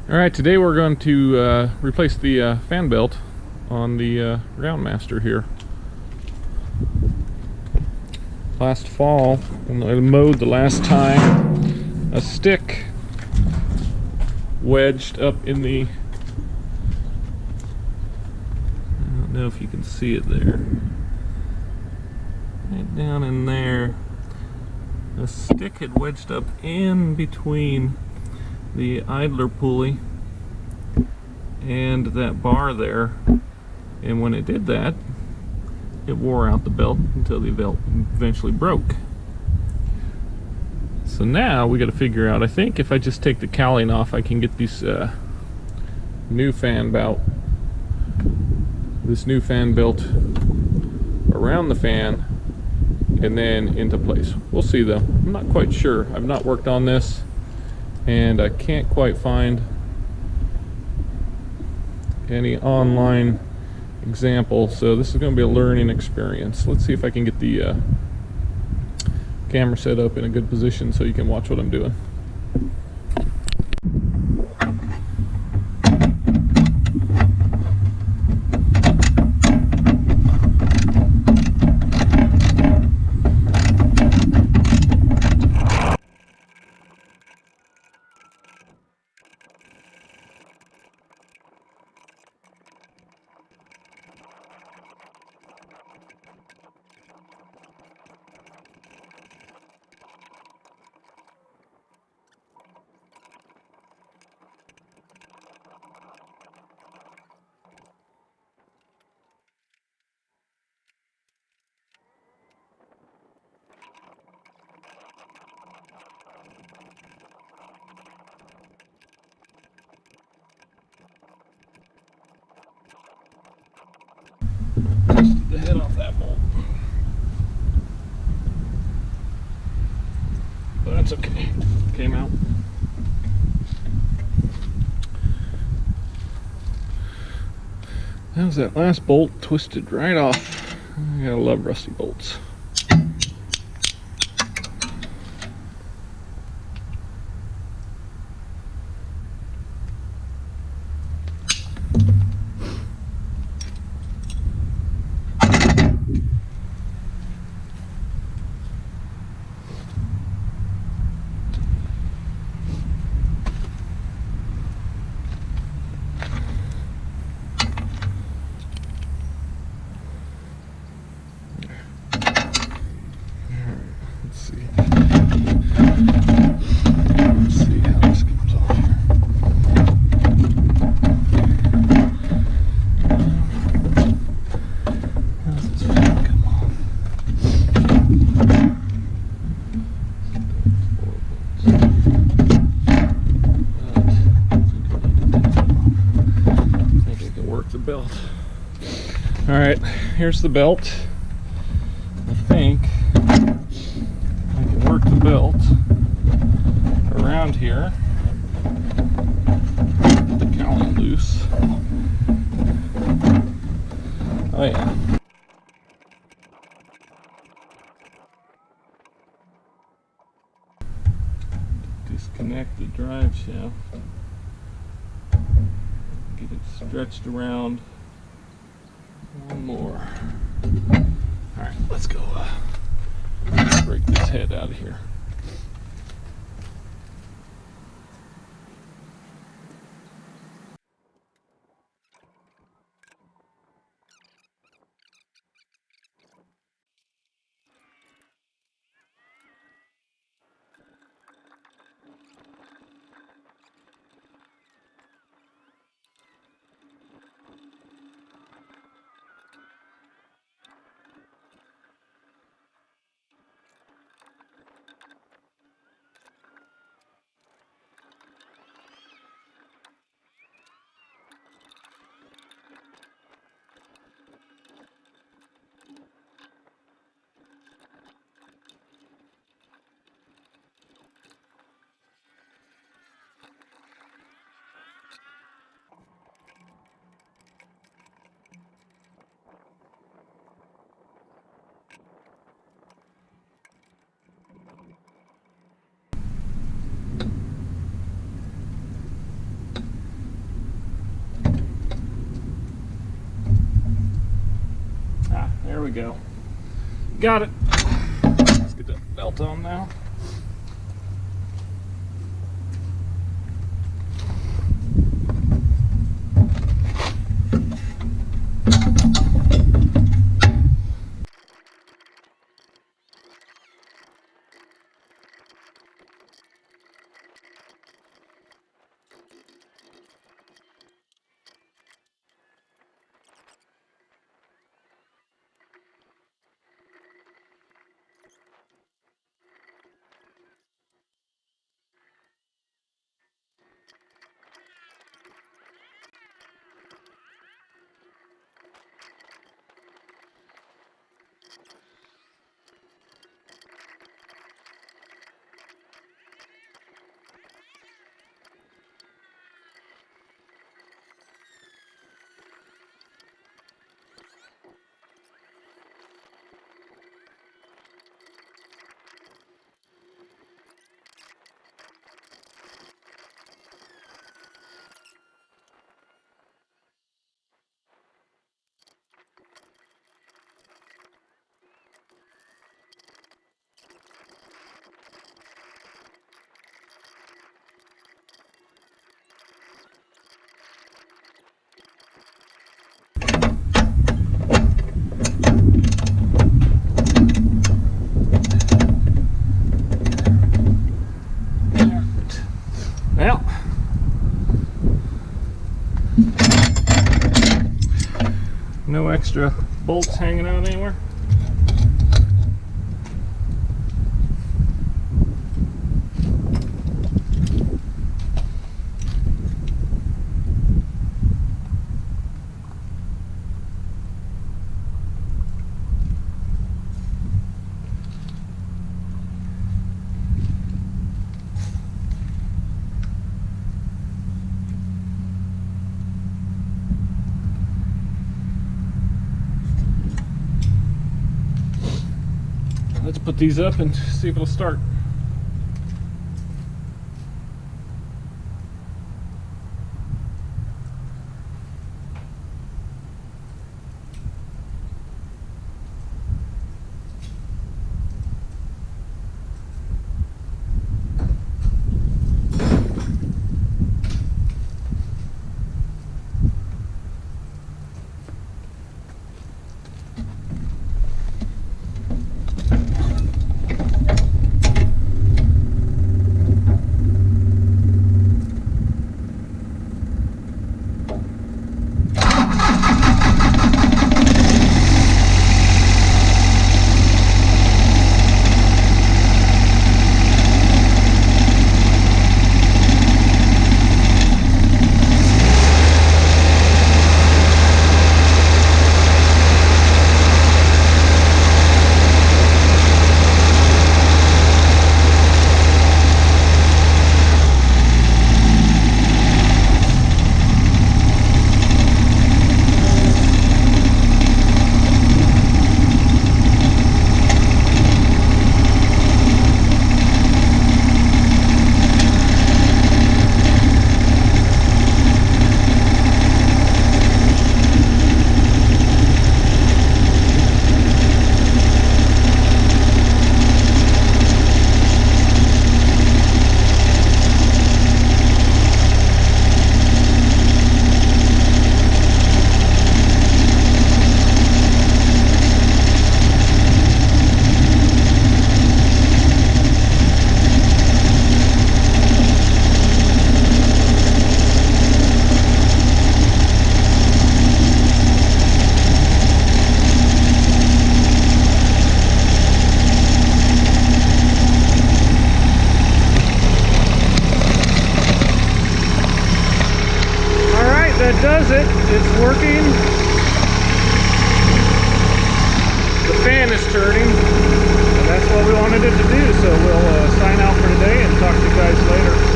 Alright, today we're going to replace the fan belt on the Groundsmaster here. Last fall, when I mowed the last time, a stick wedged up in the... I don't know if you can see it there. Right down in there. A stick had wedged up in between the idler pulley and that bar there, and when it did that, it wore out the belt until the belt eventually broke. So now we got to figure out, I think if I just take the cowling off, I can get these new fan belt around the fan and then into place. We'll see though. I'm not quite sure. I've not worked on this and I can't quite find any online example, so this is going to be a learning experience. Let's see if I can get the camera set up in a good position so you can watch what I'm doing. Twisted the head off that bolt, but that's okay. Came out. That was that last bolt twisted right off. I gotta love rusty bolts. Belt. All right, here's the belt. I think I can work the belt around here. Get the cowling loose. Oh yeah. Disconnect the drive shaft. Get it stretched around. One more. Alright, let's go break this head out of here. There we go. Got it. Let's get that belt on now. Well, no extra bolts hanging out anywhere. Let's put these up and see if it'll start. That does it. It's working. The fan is turning, and that's what we wanted it to do. So we'll sign out for today and talk to you guys later.